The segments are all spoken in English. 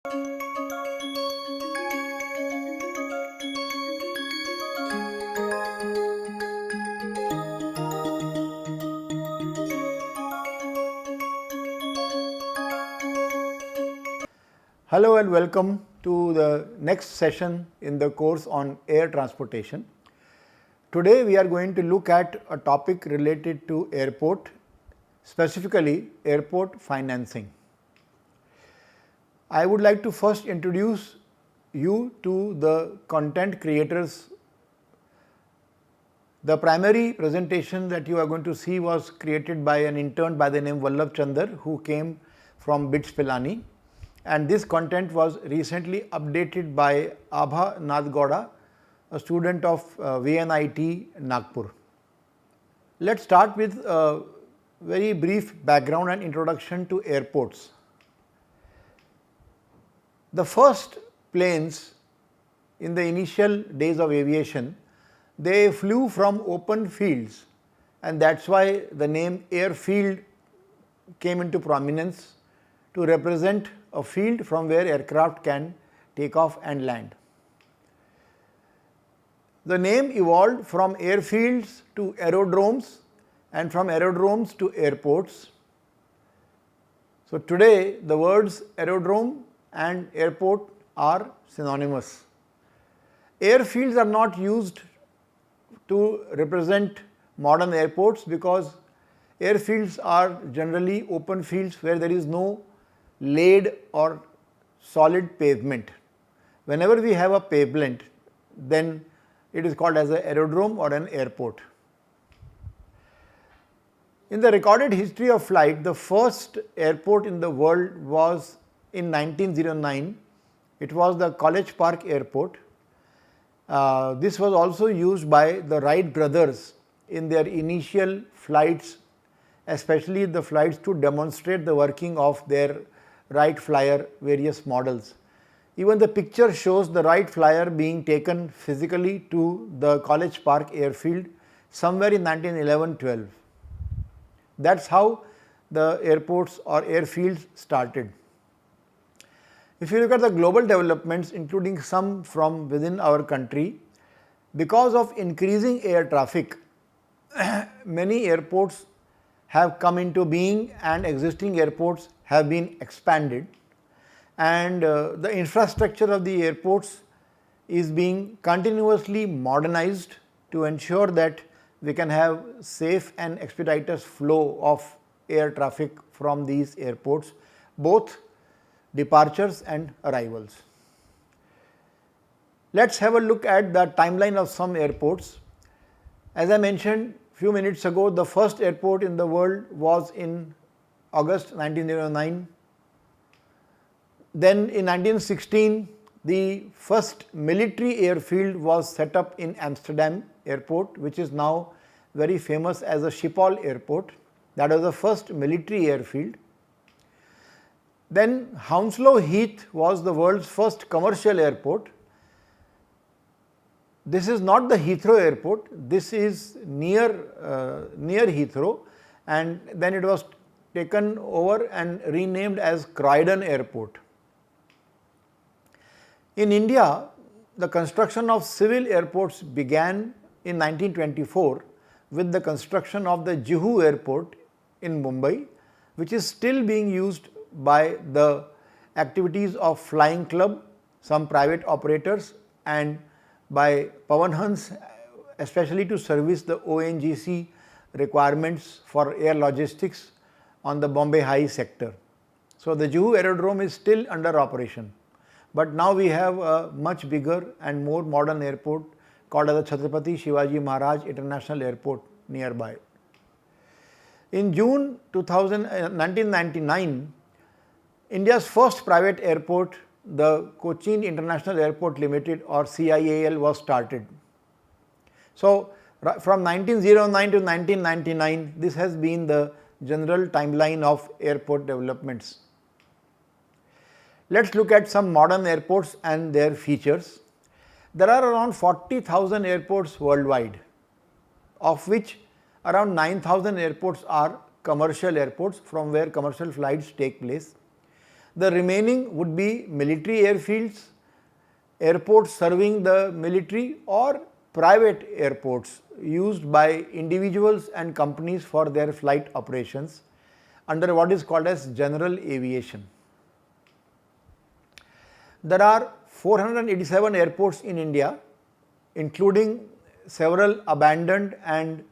Hello and welcome to the next session in the course on air transportation. Today we are going to look at a topic related to airport, specifically airport financing. I would like to first introduce you to the content creators. The primary presentation that you are going to see was created by an intern by the name Vallabh Chandar, who came from BITS Pilani. And this content was recently updated by Abha Nadgowda, a student of VNIT Nagpur. Let's start with a very brief background and introduction to airports. The first planes in the initial days of aviation, they flew from open fields, and that's why the name airfield came into prominence to represent a field from where aircraft can take off and land. The name evolved from airfields to aerodromes and from aerodromes to airports. So today the words aerodrome and airport are synonymous. Airfields are not used to represent modern airports because airfields are generally open fields where there is no laid or solid pavement. Whenever we have a pavement, then it is called as an aerodrome or an airport. In the recorded history of flight, the first airport in the world was in 1909. It was the College Park Airport. This was also used by the Wright brothers in their initial flights, especially the flights to demonstrate the working of their Wright Flyer various models. Even the picture shows the Wright Flyer being taken physically to the College Park airfield somewhere in 1911-12. That's how the airports or airfields started. If you look at the global developments, including some from within our country, because of increasing air traffic, many airports have come into being and existing airports have been expanded, and the infrastructure of the airports is being continuously modernized to ensure that we can have safe and expeditious flow of air traffic from these airports, both departures and arrivals. Let's have a look at the timeline of some airports. As I mentioned few minutes ago, the first airport in the world was in August 1909. Then in 1916, the first military airfield was set up in Amsterdam airport, which is now very famous as a Schiphol airport. That was the first military airfield. Then Hounslow Heath was the world's first commercial airport. This is not the Heathrow airport, this is near Heathrow, and then it was taken over and renamed as Croydon Airport. In India, the construction of civil airports began in 1924 with the construction of the Juhu Airport in Mumbai, which is still being used by the activities of Flying Club, some private operators, and by Pawan Hans, especially to service the ONGC requirements for air logistics on the Bombay High sector. So the Juhu Aerodrome is still under operation, but now we have a much bigger and more modern airport called as the Chhatrapati Shivaji Maharaj International Airport nearby. In June 1999, India's first private airport, the Cochin International Airport Limited or CIAL, was started. So from 1909 to 1999, this has been the general timeline of airport developments. Let's look at some modern airports and their features. There are around 40,000 airports worldwide, of which around 9,000 airports are commercial airports from where commercial flights take place. The remaining would be military airfields, airports serving the military, or private airports used by individuals and companies for their flight operations under what is called as general aviation. There are 487 airports in India, including several abandoned and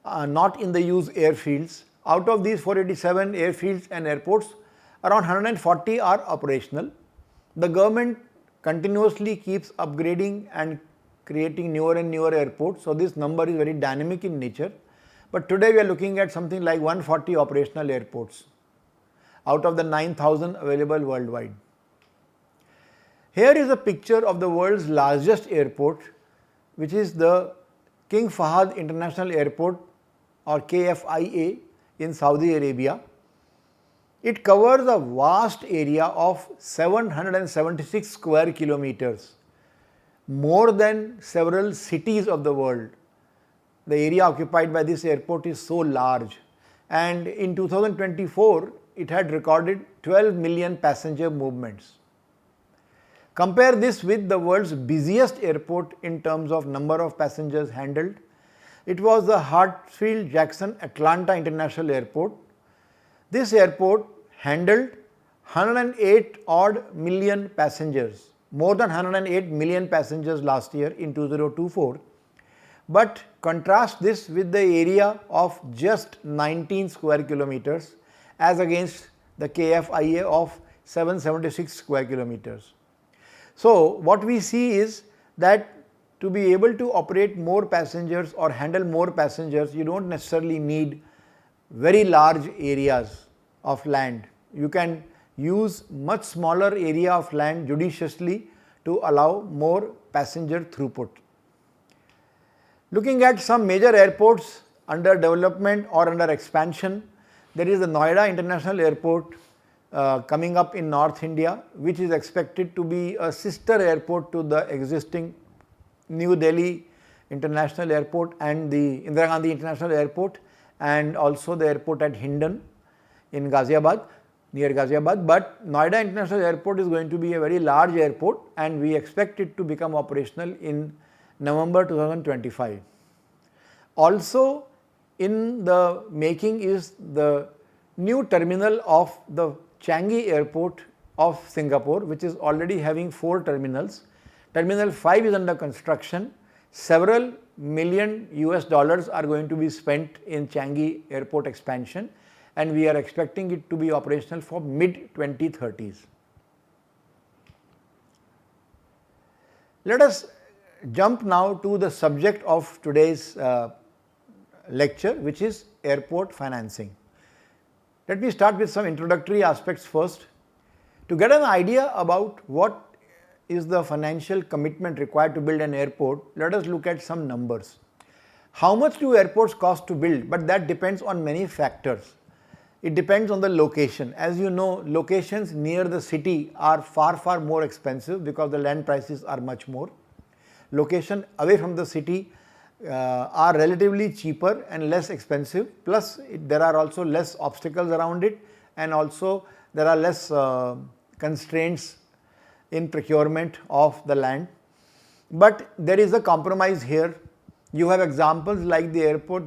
not in the use airfields. Out of these 487 airfields and airports, around 140 are operational. The government continuously keeps upgrading and creating newer and newer airports. So, this number is very dynamic in nature. But today we are looking at something like 140 operational airports out of the 9,000 available worldwide. Here is a picture of the world's largest airport, which is the King Fahd International Airport, or KFIA, in Saudi Arabia. It covers a vast area of 776 square kilometers, more than several cities of the world. The area occupied by this airport is so large, and in 2024 it had recorded 12 million passenger movements. Compare this with the world's busiest airport in terms of number of passengers handled. It was the Hartsfield-Jackson Atlanta International Airport. This airport handled 108 odd million passengers, more than 108 million passengers last year in 2024. But contrast this with the area of just 19 square kilometers as against the KFIA of 776 square kilometers. So, what we see is that to be able to operate more passengers or handle more passengers, you do not necessarily need very large areas of land. You can use much smaller area of land judiciously to allow more passenger throughput. Looking at some major airports under development or under expansion, there is the Noida International Airport coming up in North India, which is expected to be a sister airport to the existing New Delhi International Airport and the Indira Gandhi International Airport, and also the airport at Hindon in Ghaziabad, near Ghaziabad. But Noida International Airport is going to be a very large airport, and we expect it to become operational in November 2025. Also in the making is the new terminal of the Changi Airport of Singapore, which is already having 4 terminals. Terminal 5 is under construction. Several million US dollars are going to be spent in Changi Airport expansion, and we are expecting it to be operational for mid-2030s. Let us jump now to the subject of today's lecture, which is airport financing. Let me start with some introductory aspects first. To get an idea about what is the financial commitment required to build an airport, let us look at some numbers. How much do airports cost to build? But that depends on many factors. It depends on the location. As you know, locations near the city are far more expensive because the land prices are much more. Location away from the city are relatively cheaper and less expensive, plus there are also less obstacles around it, and also there are less constraints in procurement of the land. But there is a compromise here. You have examples like the airport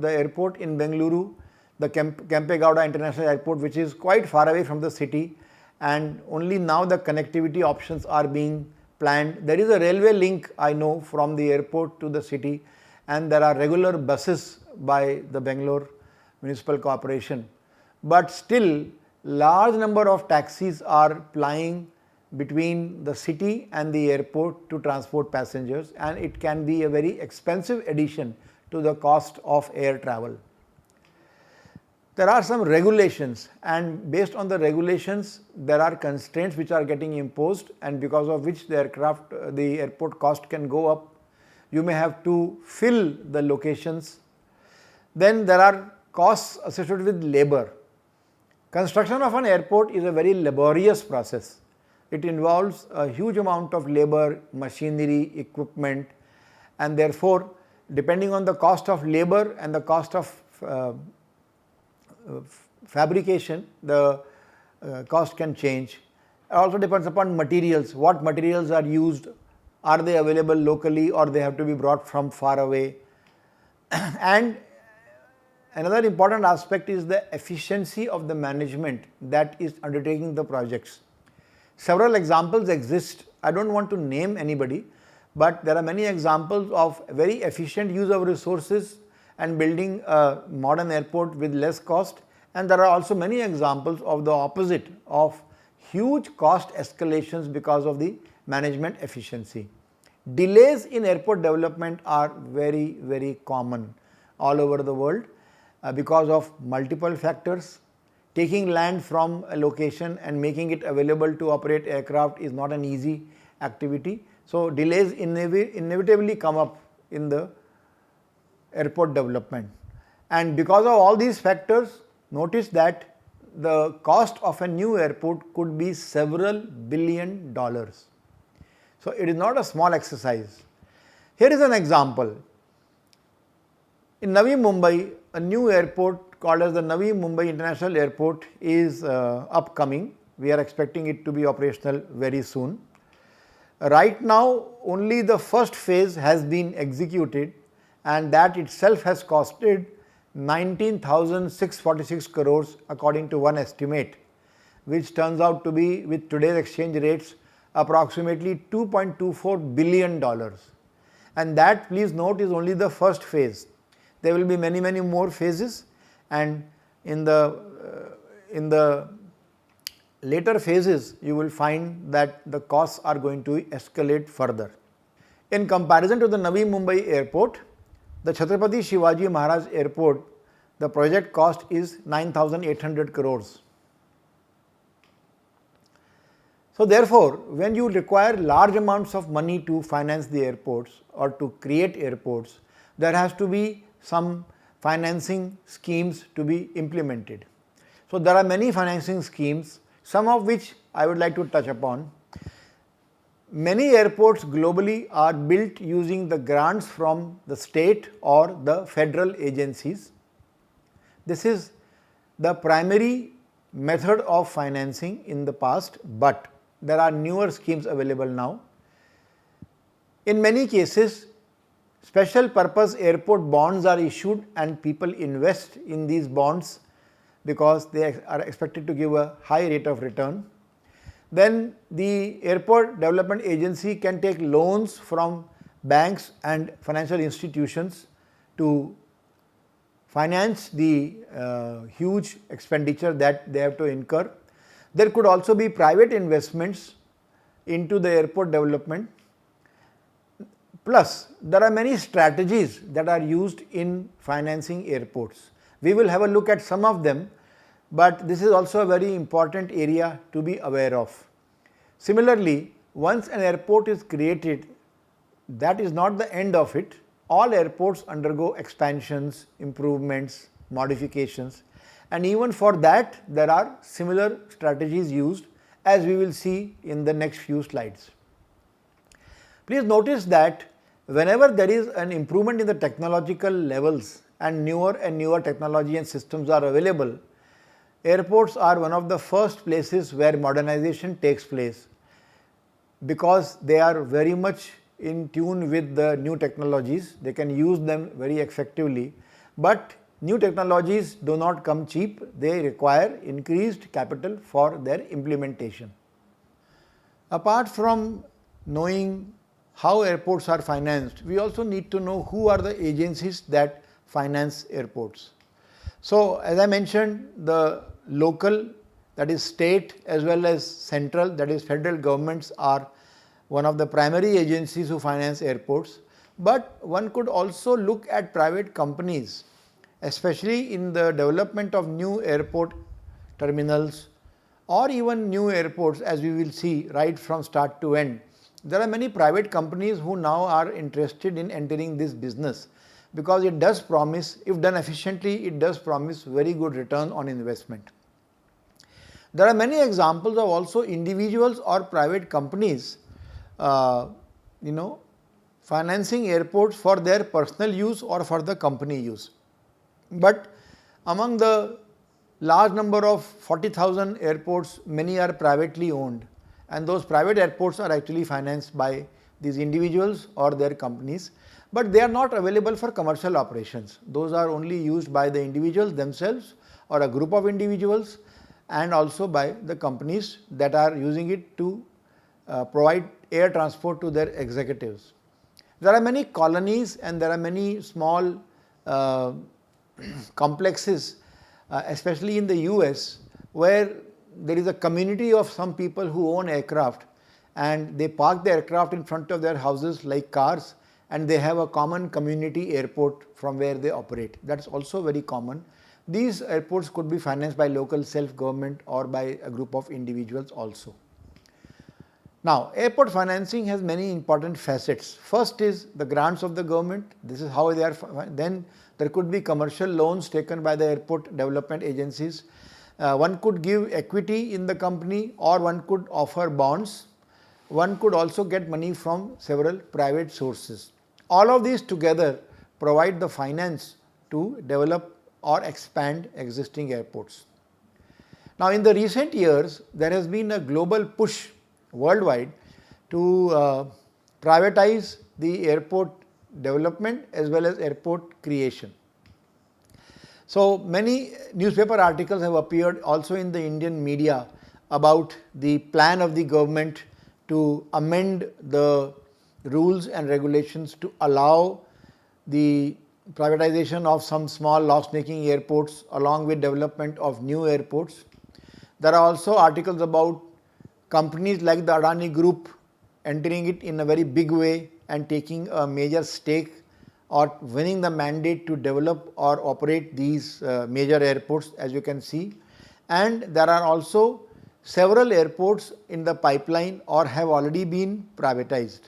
in Bengaluru, the Kempegowda International Airport, which is quite far away from the city, and only now the connectivity options are being planned. There is a railway link, I know, from the airport to the city, and there are regular buses by the Bangalore Municipal Corporation. But still, large number of taxis are plying between the city and the airport to transport passengers, and it can be a very expensive addition to the cost of air travel. There are some regulations, and based on the regulations there are constraints which are getting imposed, and because of which the airport cost can go up. You may have to fill the locations. Then there are costs associated with labor. Construction of an airport is a very laborious process. It involves a huge amount of labor, machinery, equipment, and therefore depending on the cost of labor and the cost of fabrication, the cost can change. also depends upon materials, what materials are used, are they available locally or they have to be brought from far away. And another important aspect is the efficiency of the management that is undertaking the projects. Several examples exist. I don't want to name anybody, but there are many examples of very efficient use of resources and building a modern airport with less cost, and there are also many examples of the opposite, of huge cost escalations because of the management efficiency. Delays in airport development are very, very common all over the world because of multiple factors. Taking land from a location and making it available to operate aircraft is not an easy activity. So, delays inevitably come up in the airport development, and because of all these factors, notice that the cost of a new airport could be several $billion. So, it is not a small exercise. Here is an example. In Navi Mumbai, a new airport called as the Navi Mumbai International Airport is upcoming. We are expecting it to be operational very soon. Right now, only the first phase has been executed, and that itself has costed 19,646 crores according to one estimate, which turns out to be, with today's exchange rates, approximately $2.24 billion. And that, please note, is only the first phase. There will be many, many more phases, and in the later phases you will find that the costs are going to escalate further. In comparison to the Navi Mumbai airport, the Chhatrapati Shivaji Maharaj airport, the project cost is 9,800 crores. So, therefore, when you require large amounts of money to finance the airports or to create airports, there has to be some financing schemes to be implemented. So, there are many financing schemes, some of which I would like to touch upon. Many airports globally are built using the grants from the state or the federal agencies. This is the primary method of financing in the past, but there are newer schemes available now. In many cases, special purpose airport bonds are issued and people invest in these bonds because they are expected to give a high rate of return. Then the airport development agency can take loans from banks and financial institutions to finance the huge expenditure that they have to incur. There could also be private investments into the airport development. Plus, there are many strategies that are used in financing airports. We will have a look at some of them, but this is also a very important area to be aware of. Similarly, once an airport is created, that is not the end of it. All airports undergo expansions, improvements, modifications, and even for that there are similar strategies used, as we will see in the next few slides. Please notice that whenever there is an improvement in the technological levels and newer technology and systems are available, airports are one of the first places where modernization takes place, because they are very much in tune with the new technologies. They can use them very effectively, but new technologies do not come cheap. They require increased capital for their implementation. Apart from knowing how airports are financed, we also need to know who are the agencies that finance airports. So, as I mentioned, the local, that is state, as well as central, that is federal governments, are one of the primary agencies who finance airports, but one could also look at private companies, especially in the development of new airport terminals or even new airports, as we will see right from start to end. There are many private companies who now are interested in entering this business, because it does promise, if done efficiently, it does promise very good return on investment. There are many examples of also individuals or private companies financing airports for their personal use or for the company use. But among the large number of 40,000 airports, many are privately owned, and those private airports are actually financed by these individuals or their companies, but they are not available for commercial operations. Those are only used by the individuals themselves or a group of individuals, and also by the companies that are using it to provide air transport to their executives. There are many colonies and there are many small complexes, especially in the US, where there is a community of some people who own aircraft, and they park the aircraft in front of their houses like cars, and they have a common community airport from where they operate. That is also very common. These airports could be financed by local self-government or by a group of individuals also. Now, airport financing has many important facets. First is the grants of the government. This is how they are. Then there could be commercial loans taken by the airport development agencies. One could give equity in the company, or one could offer bonds. One could also get money from several private sources. All of these together provide the finance to develop or expand existing airports. Now, in the recent years, there has been a global push worldwide to privatize the airport development as well as airport creation. So, many newspaper articles have appeared also in the Indian media about the plan of the government to amend the rules and regulations to allow the privatization of some small loss-making airports along with development of new airports. There are also articles about companies like the Adani Group entering it in a very big way and taking a major stake or winning the mandate to develop or operate these major airports, as you can see. And there are also several airports in the pipeline or have already been privatized.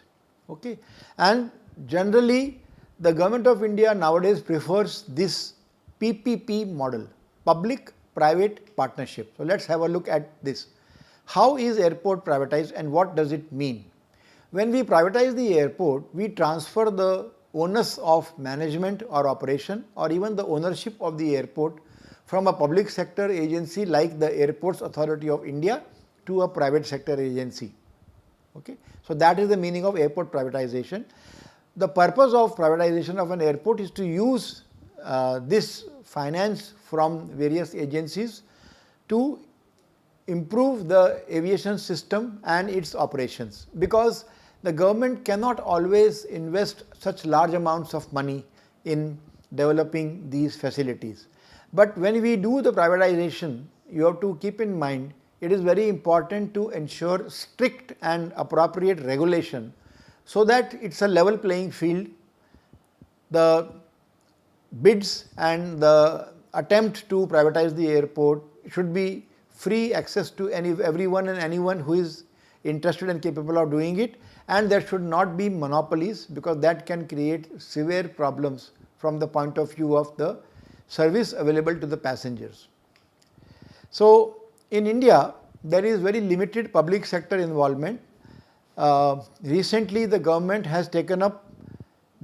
Okay. And generally, the Government of India nowadays prefers this PPP model, public private partnership. So, let us have a look at this. How is airport privatized and what does it mean? When we privatize the airport, we transfer the onus of management or operation or even the ownership of the airport from a public sector agency like the Airports Authority of India to a private sector agency. Okay. So, that is the meaning of airport privatization. The purpose of privatization of an airport is to use this finance from various agencies to improve the aviation system and its operations, because the government cannot always invest such large amounts of money in developing these facilities. But when we do the privatization, you have to keep in mind it is very important to ensure strict and appropriate regulation so that it is a level playing field. The bids and the attempt to privatize the airport should be free access to everyone and anyone who is interested and capable of doing it, and there should not be monopolies, because that can create severe problems from the point of view of the service available to the passengers. So, in India there is very limited public sector involvement. Recently the government has taken up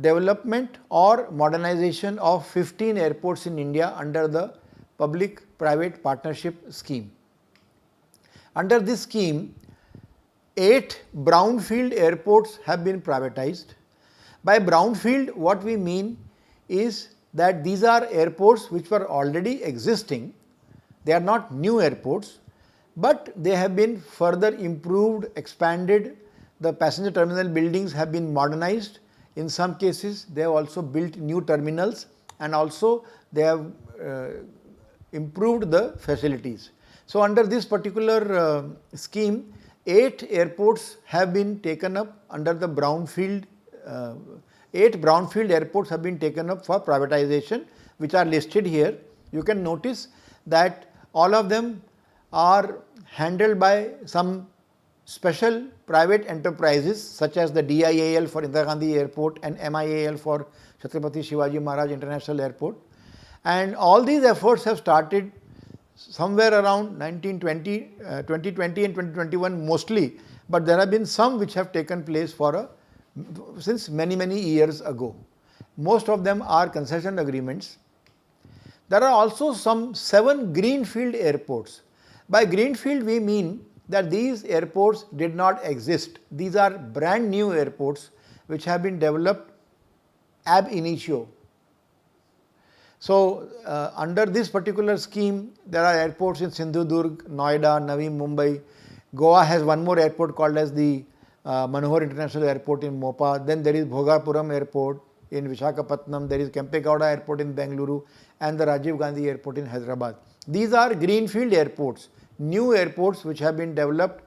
development or modernization of 15 airports in India under the public private partnership scheme. Under this scheme, 8 brownfield airports have been privatized. By brownfield, what we mean is that these are airports which were already existing. They are not new airports, but they have been further improved, expanded. The passenger terminal buildings have been modernized. In some cases, they have also built new terminals, and also they have improved the facilities. So, under this particular scheme, 8 airports have been taken up under the brownfield, 8 brownfield airports have been taken up for privatization, which are listed here. You can notice that all of them are handled by some special private enterprises such as the DIAL for Indira Gandhi Airport and MIAL for Chhatrapati Shivaji Maharaj International Airport. And all these efforts have started somewhere around 2020 and 2021 mostly, but there have been some which have taken place since many years ago. Most of them are concession agreements. There are also some 7 greenfield airports. By greenfield we mean that these airports did not exist. These are brand new airports which have been developed ab initio. So, under this particular scheme, there are airports in Sindhudurg, Noida, Navi Mumbai. Goa has one more airport called as the Manohar International Airport in Mopa. Then there is Bhogapuram Airport in Visakhapatnam. There is Kempegowda Airport in Bengaluru and the Rajiv Gandhi Airport in Hyderabad. These are greenfield airports, new airports which have been developed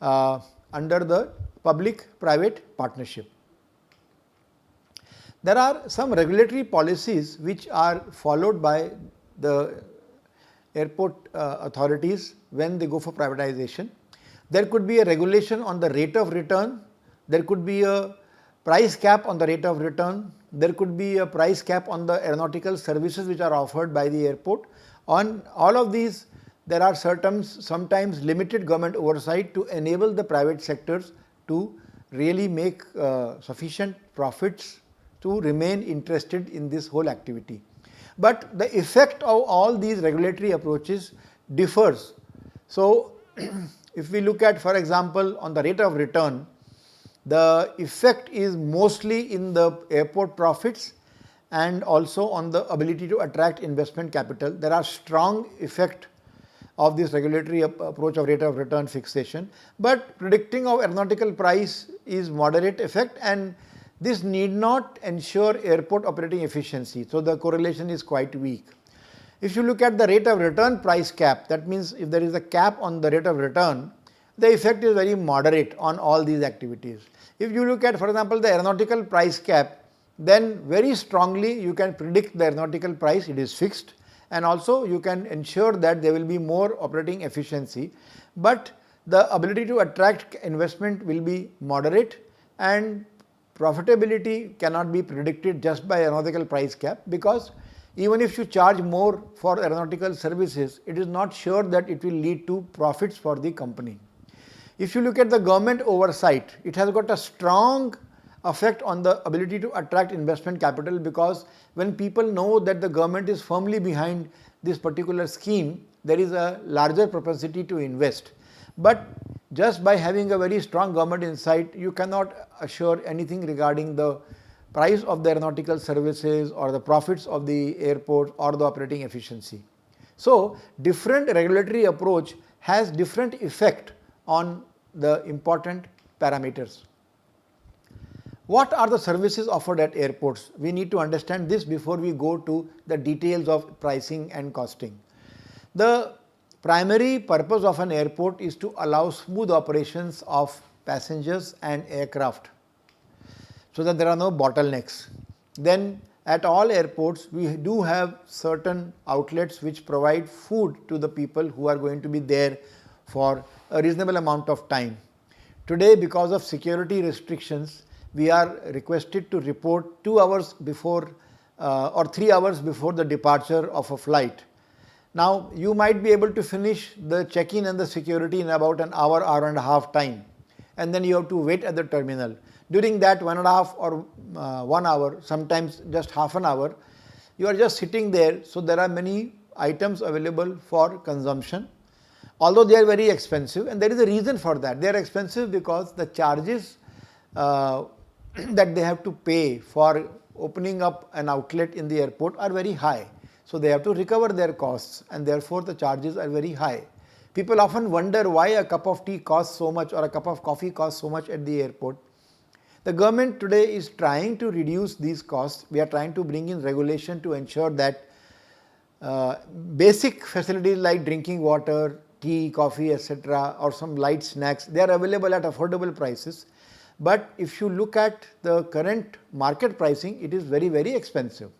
under the public-private partnership. There are some regulatory policies which are followed by the airport authorities when they go for privatization. There could be a regulation on the rate of return, there could be a price cap on the rate of return, there could be a price cap on the aeronautical services which are offered by the airport. On all of these, there are sometimes limited government oversight to enable the private sectors to really make sufficient profits to remain interested in this whole activity. But the effect of all these regulatory approaches differs. So, if we look at, for example, on the rate of return, the effect is mostly in the airport profits and also on the ability to attract investment capital. There are strong effect of this regulatory approach of rate of return fixation, but predicting of aeronautical price is moderate effect, and this need not ensure airport operating efficiency. So, the correlation is quite weak. If you look at the rate of return price cap, that means if there is a cap on the rate of return, the effect is very moderate on all these activities. If you look at, for example, the aeronautical price cap, then very strongly you can predict the aeronautical price, it is fixed, and also you can ensure that there will be more operating efficiency, but the ability to attract investment will be moderate and profitability cannot be predicted just by aeronautical price cap, because even if you charge more for aeronautical services, it is not sure that it will lead to profits for the company. If you look at the government oversight, it has got a strong effect on the ability to attract investment capital, because when people know that the government is firmly behind this particular scheme, there is a larger propensity to invest. But just by having a very strong government insight, you cannot assure anything regarding the price of the aeronautical services or the profits of the airport or the operating efficiency. So, different regulatory approach has different effect on the important parameters. What are the services offered at airports? We need to understand this before we go to the details of pricing and costing. The primary purpose of an airport is to allow smooth operations of passengers and aircraft, so that there are no bottlenecks. Then at all airports, we do have certain outlets which provide food to the people who are going to be there for a reasonable amount of time. Today, because of security restrictions, we are requested to report 2 hours before or 3 hours before the departure of a flight. Now, you might be able to finish the check-in and the security in about an hour, hour and a half time, and then you have to wait at the terminal. During that 1.5 or 1 hour, sometimes just half an hour, you are just sitting there. So, there are many items available for consumption, although they are very expensive, and there is a reason for that. They are expensive because the charges that they have to pay for opening up an outlet in the airport are very high. So, they have to recover their costs, and therefore, the charges are very high. People often wonder why a cup of tea costs so much or a cup of coffee costs so much at the airport. The government today is trying to reduce these costs. We are trying to bring in regulation to ensure that basic facilities like drinking water, tea, coffee, etc., or some light snacks, they are available at affordable prices. But if you look at the current market pricing, it is very, very expensive.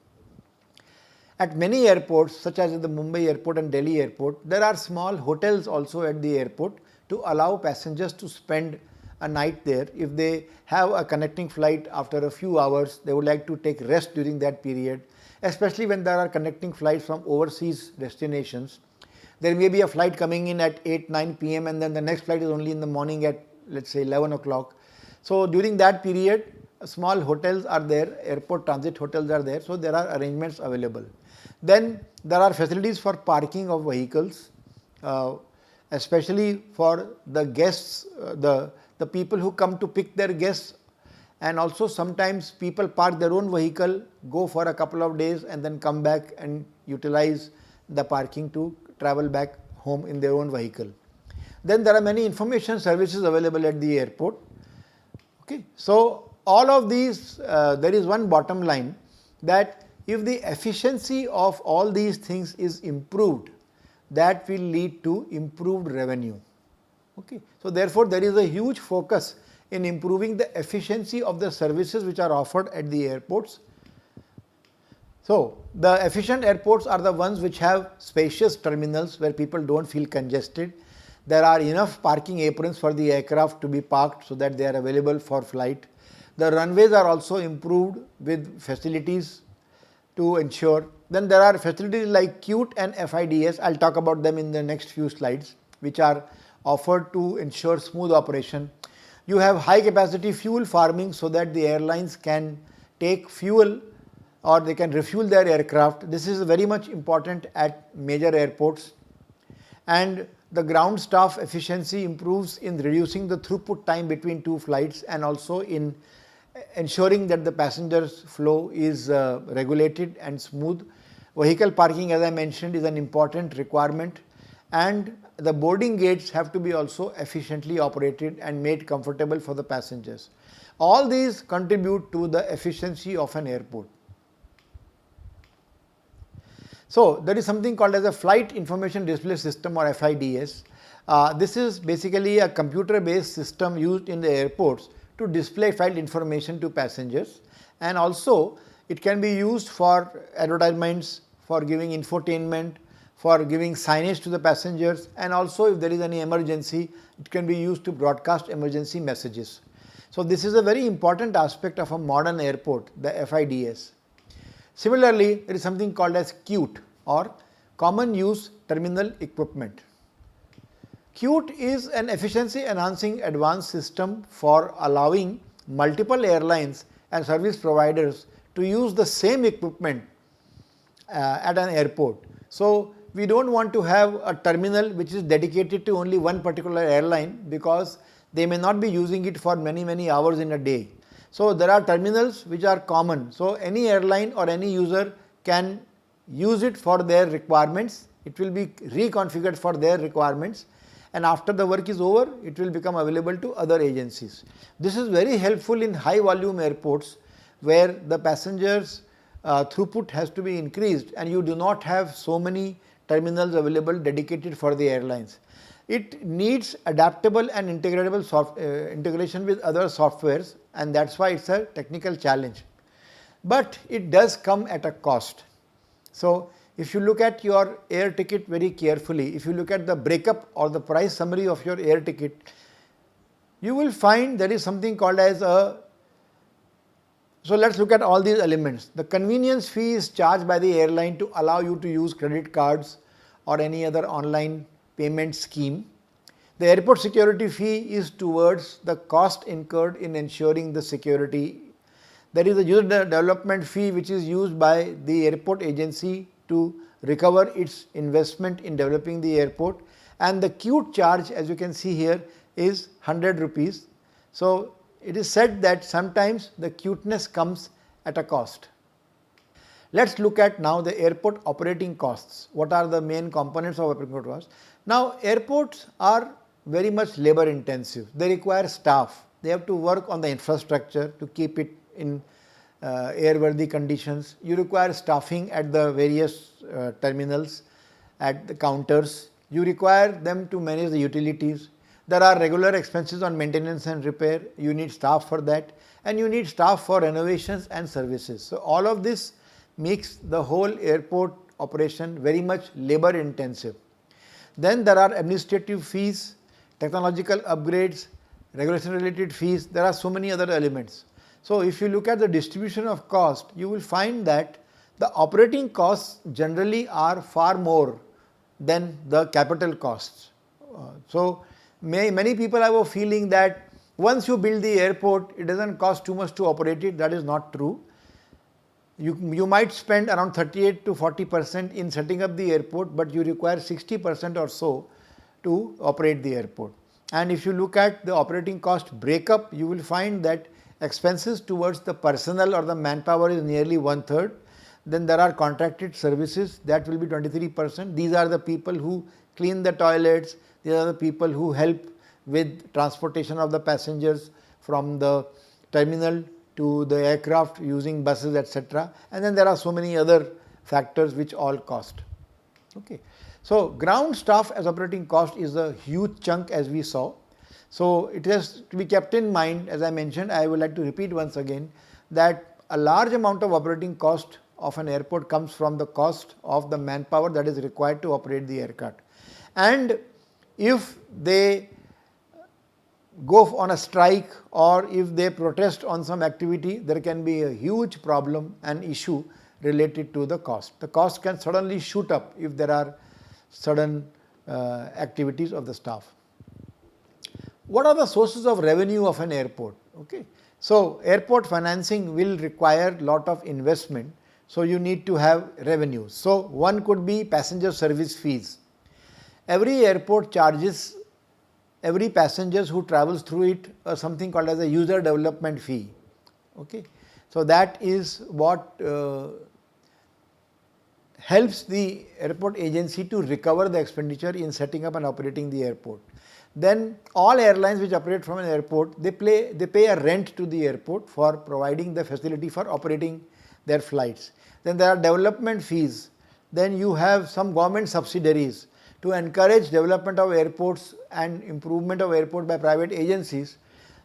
At many airports, such as at the Mumbai airport and Delhi airport, there are small hotels also at the airport to allow passengers to spend a night there. If they have a connecting flight after a few hours, they would like to take rest during that period, especially when there are connecting flights from overseas destinations. There may be a flight coming in at 8-9 p.m. and then the next flight is only in the morning at, let's say, 11 o'clock. So, during that period, small hotels are there, airport transit hotels are there, so there are arrangements available. Then there are facilities for parking of vehicles, especially for the guests, the people who come to pick their guests, and also sometimes people park their own vehicle, go for a couple of days and then come back and utilize the parking to travel back home in their own vehicle. Then there are many information services available at the airport. Okay. So, all of these, there is one bottom line, that if the efficiency of all these things is improved, that will lead to improved revenue. Okay. So, therefore, there is a huge focus in improving the efficiency of the services which are offered at the airports. So, the efficient airports are the ones which have spacious terminals where people do not feel congested. There are enough parking aprons for the aircraft to be parked so that they are available for flight. The runways are also improved with facilities to ensure. Then there are facilities like CUTE and FIDS, I will talk about them in the next few slides, which are offered to ensure smooth operation. You have high capacity fuel farming so that the airlines can take fuel or they can refuel their aircraft. This is very much important at major airports. And the ground staff efficiency improves in reducing the throughput time between two flights and also in ensuring that the passengers flow is regulated and smooth. Vehicle parking, as I mentioned, is an important requirement, and the boarding gates have to be also efficiently operated and made comfortable for the passengers. All these contribute to the efficiency of an airport. So, there is something called as a Flight Information Display System, or FIDS. This is basically a computer based system used in the airports to display flight information to passengers, and also it can be used for advertisements, for giving infotainment, for giving signage to the passengers, and also if there is any emergency, it can be used to broadcast emergency messages. So, this is a very important aspect of a modern airport, the FIDS. Similarly, there is something called as CUTE, or Common Use Terminal Equipment. CUTE is an efficiency enhancing advanced system for allowing multiple airlines and service providers to use the same equipment at an airport. So, we do not want to have a terminal which is dedicated to only one particular airline, because they may not be using it for many hours in a day. So, there are terminals which are common. So, any airline or any user can use it for their requirements. It will be reconfigured for their requirements, and after the work is over, it will become available to other agencies. This is very helpful in high volume airports where the passengers throughput has to be increased and you do not have so many terminals available dedicated for the airlines. It needs adaptable and integratable integration with other softwares, and that is why it is a technical challenge, but it does come at a cost. So, if you look at your air ticket very carefully, if you look at the breakup or the price summary of your air ticket, you will find there is something called as a. So, let us look at all these elements. The convenience fee is charged by the airline to allow you to use credit cards or any other online payment scheme. The airport security fee is towards the cost incurred in ensuring the security. There is a user development fee which is used by the airport agency to recover its investment in developing the airport, and the CUTE charge, as you can see here, is 100 rupees. So, it is said that sometimes the cuteness comes at a cost. Let us look at now the airport operating costs. What are the main components of operating costs? Now, airports are very much labor intensive. They require staff. They have to work on the infrastructure to keep it in airworthy conditions. You require staffing at the various terminals, at the counters. You require them to manage the utilities. There are regular expenses on maintenance and repair. You need staff for that, and you need staff for renovations and services. So, all of this makes the whole airport operation very much labor intensive. Then there are administrative fees, technological upgrades, regulation related fees. There are so many other elements. So, if you look at the distribution of cost, you will find that the operating costs generally are far more than the capital costs. Many people have a feeling that once you build the airport, it does not cost too much to operate it. That is not true. You might spend around 38 to 40% in setting up the airport, but you require 60% or so to operate the airport. And if you look at the operating cost breakup, you will find that expenses towards the personnel or the manpower is nearly 1/3. Then there are contracted services, that will be 23%. These are the people who clean the toilets, these are the people who help with transportation of the passengers from the terminal to the aircraft using buses, etc. And then there are so many other factors which all cost. Okay. So, ground staff as operating cost is a huge chunk, as we saw. So, it has to be kept in mind, as I mentioned. I would like to repeat once again that a large amount of operating cost of an airport comes from the cost of the manpower that is required to operate the aircraft. And if they go on a strike or if they protest on some activity, there can be a huge problem and issue related to the cost. The cost can suddenly shoot up if there are sudden activities of the staff. What are the sources of revenue of an airport? Okay. So, airport financing will require lot of investment. So, you need to have revenue. So, one could be passenger service fees. Every airport charges every passenger who travels through it something called as a user development fee. Okay. So, that is what helps the airport agency to recover the expenditure in setting up and operating the airport. Then all airlines which operate from an airport, they pay a rent to the airport for providing the facility for operating their flights. Then there are development fees. Then you have some government subsidiaries to encourage development of airports and improvement of airport by private agencies.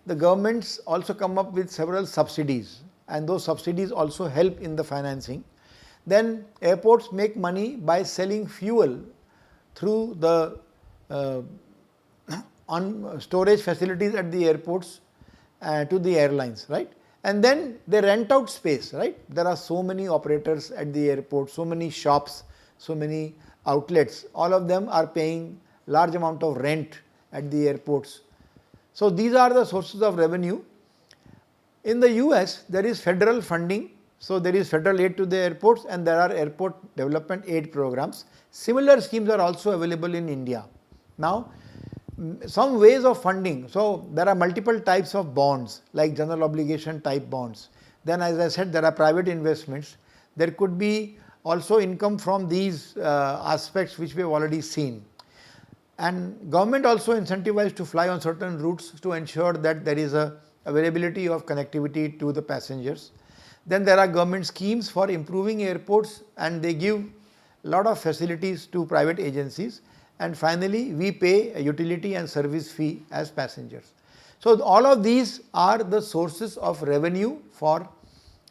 The governments also come up with several subsidies, and those subsidies also help in the financing. Then airports make money by selling fuel through the on storage facilities at the airports to the airlines, right. And then they rent out space, right. There are so many operators at the airport, so many shops, so many outlets, all of them are paying large amount of rent at the airports. So, these are the sources of revenue. In the US, there is federal funding. So, there is federal aid to the airports and there are airport development aid programs. Similar schemes are also available in India. Now, some ways of funding. So, there are multiple types of bonds like general obligation type bonds. Then as I said, there are private investments. There could be also income from these aspects which we have already seen. And government also incentivized to fly on certain routes to ensure that there is a availability of connectivity to the passengers. Then there are government schemes for improving airports and they give a lot of facilities to private agencies. And finally, we pay a utility and service fee as passengers. So, all of these are the sources of revenue for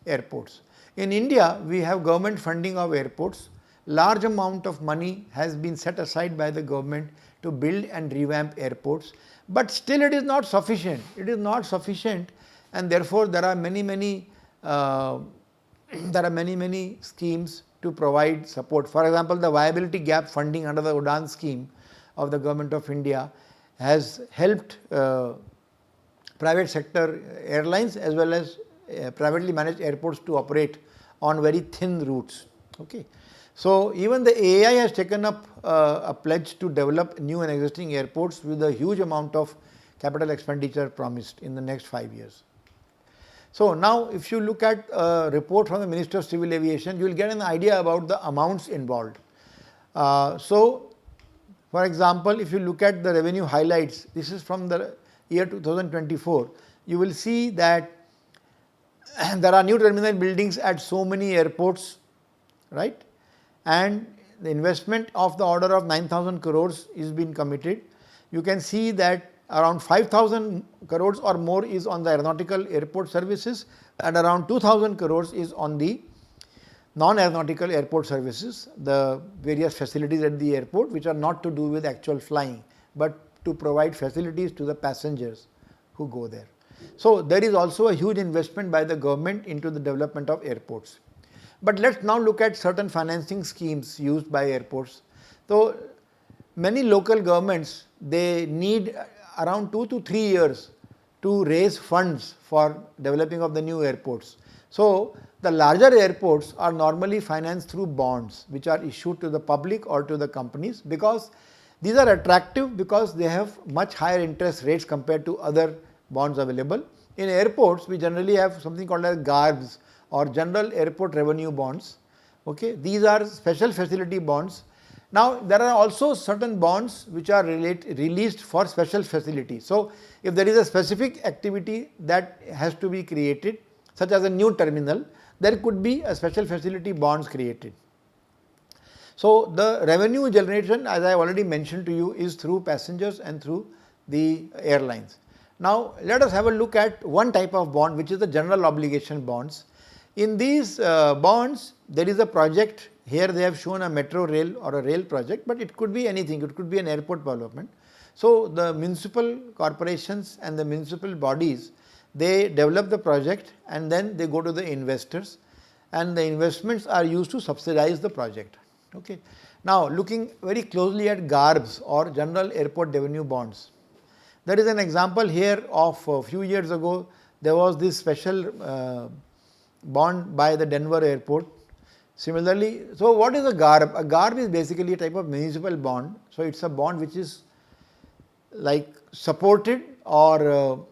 airports. In India, we have government funding of airports. Large amount of money has been set aside by the government to build and revamp airports, but still it is not sufficient. It is not sufficient, and therefore there are many schemes to provide support. For example, the viability gap funding under the UDAN scheme of the Government of India has helped private sector airlines as well as privately managed airports to operate on very thin routes. Okay. So, even the AAI has taken up a pledge to develop new and existing airports with a huge amount of capital expenditure promised in the next 5 years. So, now if you look at a report from the Ministry of Civil Aviation, you will get an idea about the amounts involved. So, for example, if you look at the revenue highlights, this is from the year 2024, you will see that there are new terminal buildings at so many airports, right, and the investment of the order of 9,000 crores is been committed. You can see that around 5,000 crores or more is on the aeronautical airport services and around 2,000 crores is on the non-aeronautical airport services, the various facilities at the airport which are not to do with actual flying, but to provide facilities to the passengers who go there. So, there is also a huge investment by the government into the development of airports. But let us now look at certain financing schemes used by airports. So, many local governments, they need around 2 to 3 years to raise funds for developing of the new airports. So, the larger airports are normally financed through bonds which are issued to the public or to the companies, because These are attractive because they have much higher interest rates compared to other bonds available. In airports, we generally have something called as GARBs or General Airport Revenue Bonds. Okay. These are special facility bonds. Now, there are also certain bonds which are released for special facilities. So, if there is a specific activity that has to be created, such as a new terminal, there could be a special facility bonds created. So, the revenue generation, as I have already mentioned to you, is through passengers and through the airlines. Now, let us have a look at one type of bond, which is the general obligation bonds. In these bonds, there is a project. Here they have shown a metro rail or a rail project, but it could be anything, it could be an airport development. So, the municipal corporations and the municipal bodies, they develop the project and then they go to the investors, and the investments are used to subsidize the project. Okay. Now, looking very closely at GARBs or General Airport Revenue Bonds, there is an example here of a few years ago. There was this special bond by the Denver airport. Similarly, so what is a GARB? A GARB is basically a type of municipal bond. So, it is a bond which is like supported or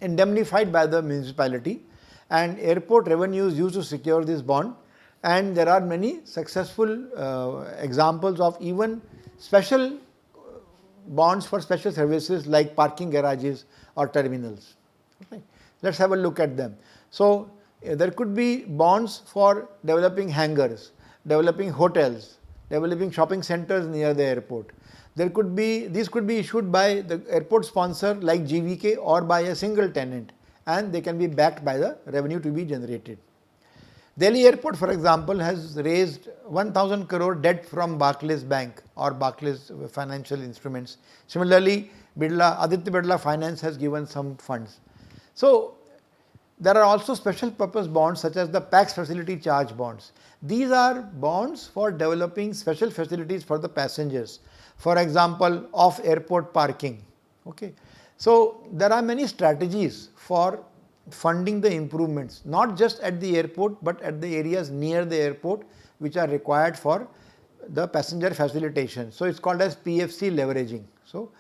indemnified by the municipality, and airport revenues used to secure this bond, and there are many successful examples of even special bonds for special services like parking garages or terminals. Okay. Let us have a look at them. So, there could be bonds for developing hangars, developing hotels, developing shopping centers near the airport. There could be, these could be issued by the airport sponsor like GVK or by a single tenant, and they can be backed by the revenue to be generated. Delhi airport, for example, has raised 1000 crore debt from Barclays Bank or Barclays Financial Instruments. Similarly, Aditya Birla Finance has given some funds. So, there are also special purpose bonds such as the PAX facility charge bonds. These are bonds for developing special facilities for the passengers, for example, off airport parking. Okay. So, there are many strategies for funding the improvements, not just at the airport, but at the areas near the airport which are required for the passenger facilitation. So, it is called as PFC leveraging. So,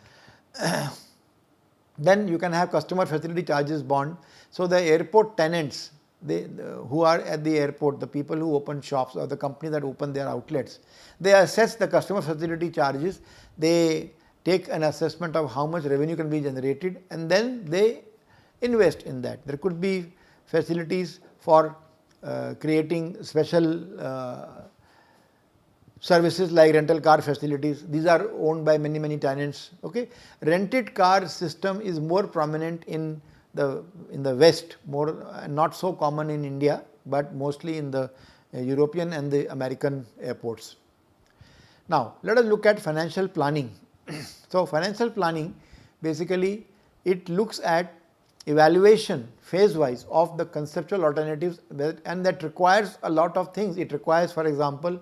then you can have customer facility charges bond. So, the airport tenants, who are at the airport, the people who open shops or the company that open their outlets, they assess the customer facility charges, they take an assessment of how much revenue can be generated, and then they invest in that. There could be facilities for creating special services like rental car facilities. These are owned by many tenants. Okay. Rented car system is more prominent in the West, more not so common in India, but mostly in the European and the American airports. Now, let us look at financial planning. So, financial planning basically it looks at evaluation phase wise of the conceptual alternatives, and that requires a lot of things. It requires, for example,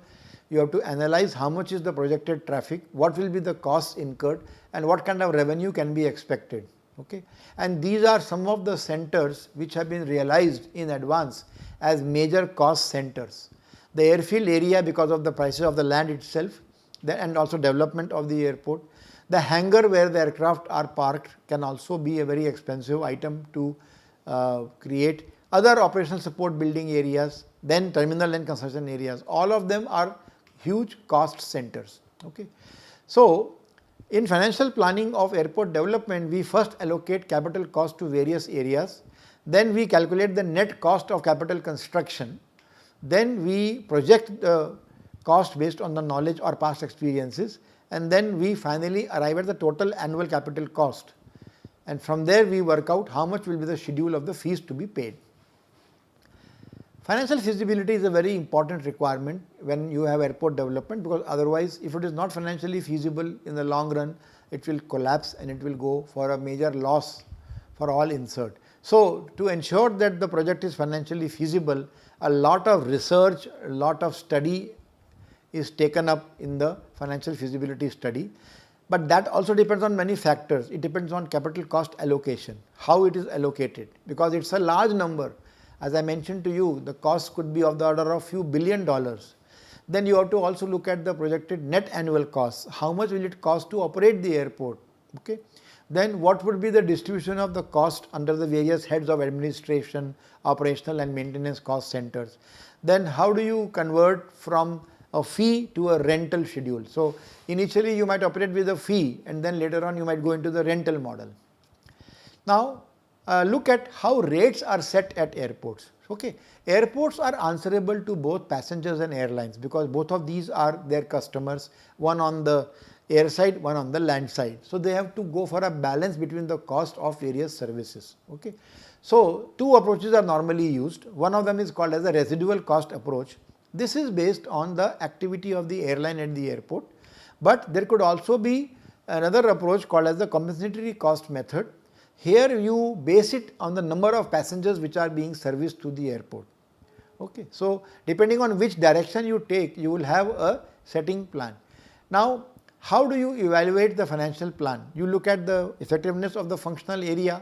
you have to analyze how much is the projected traffic, what will be the costs incurred, and what kind of revenue can be expected. Okay. And these are some of the centers which have been realized in advance as major cost centers. The airfield area, because of the prices of the land itself, and also development of the airport. The hangar where the aircraft are parked can also be a very expensive item to create. Other operational support building areas, then terminal and construction areas, all of them are huge cost centers. Okay. So, in financial planning of airport development, we first allocate capital cost to various areas, then we calculate the net cost of capital construction, then we project the cost based on the knowledge or past experiences, and then we finally arrive at the total annual capital cost, and from there we work out how much will be the schedule of the fees to be paid. Financial feasibility is a very important requirement when you have airport development, because otherwise if it is not financially feasible in the long run, it will collapse and it will go for a major loss for all insert. So, to ensure that the project is financially feasible, a lot of research, a lot of study is taken up in the financial feasibility study, but that also depends on many factors. It depends on capital cost allocation, how it is allocated, because it is a large number. As I mentioned to you, the cost could be of the order of few $1 billion. Then you have to also look at the projected net annual costs. How much will it cost to operate the airport? Okay. Then what would be the distribution of the cost under the various heads of administration, operational and maintenance cost centers? Then how do you convert from a fee to a rental schedule? So initially you might operate with a fee and then later on you might go into the rental model. Now look at how rates are set at airports. Okay. Airports are answerable to both passengers and airlines because both of these are their customers, one on the air side, one on the land side. So they have to go for a balance between the cost of various services. Okay. So two approaches are normally used. One of them is called as a residual cost approach. This is based on the activity of the airline at the airport, but there could also be another approach called as the compensatory cost method. Here you base it on the number of passengers which are being serviced to the airport. Okay. So depending on which direction you take, you will have a setting plan. Now how do you evaluate the financial plan? You look at the effectiveness of the functional area,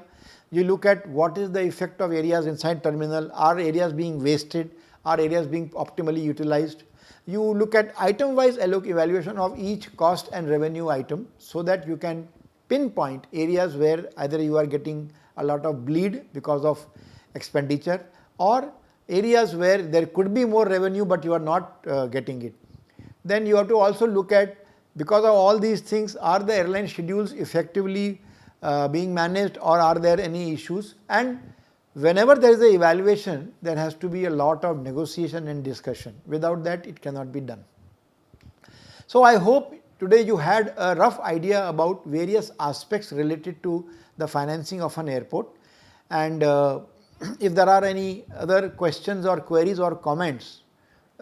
you look at what is the effect of areas inside terminal, are areas being wasted, are areas being optimally utilized. You look at item wise evaluation of each cost and revenue item so that you can pinpoint areas where either you are getting a lot of bleed because of expenditure or areas where there could be more revenue but you are not getting it. Then you have to also look at, because of all these things, are the airline schedules effectively being managed or are there any issues? And whenever there is an evaluation, there has to be a lot of negotiation and discussion. Without that, it cannot be done. So I hope today you had a rough idea about various aspects related to the financing of an airport. And if there are any other questions or queries or comments,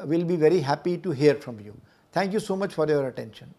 we will be very happy to hear from you. Thank you so much for your attention.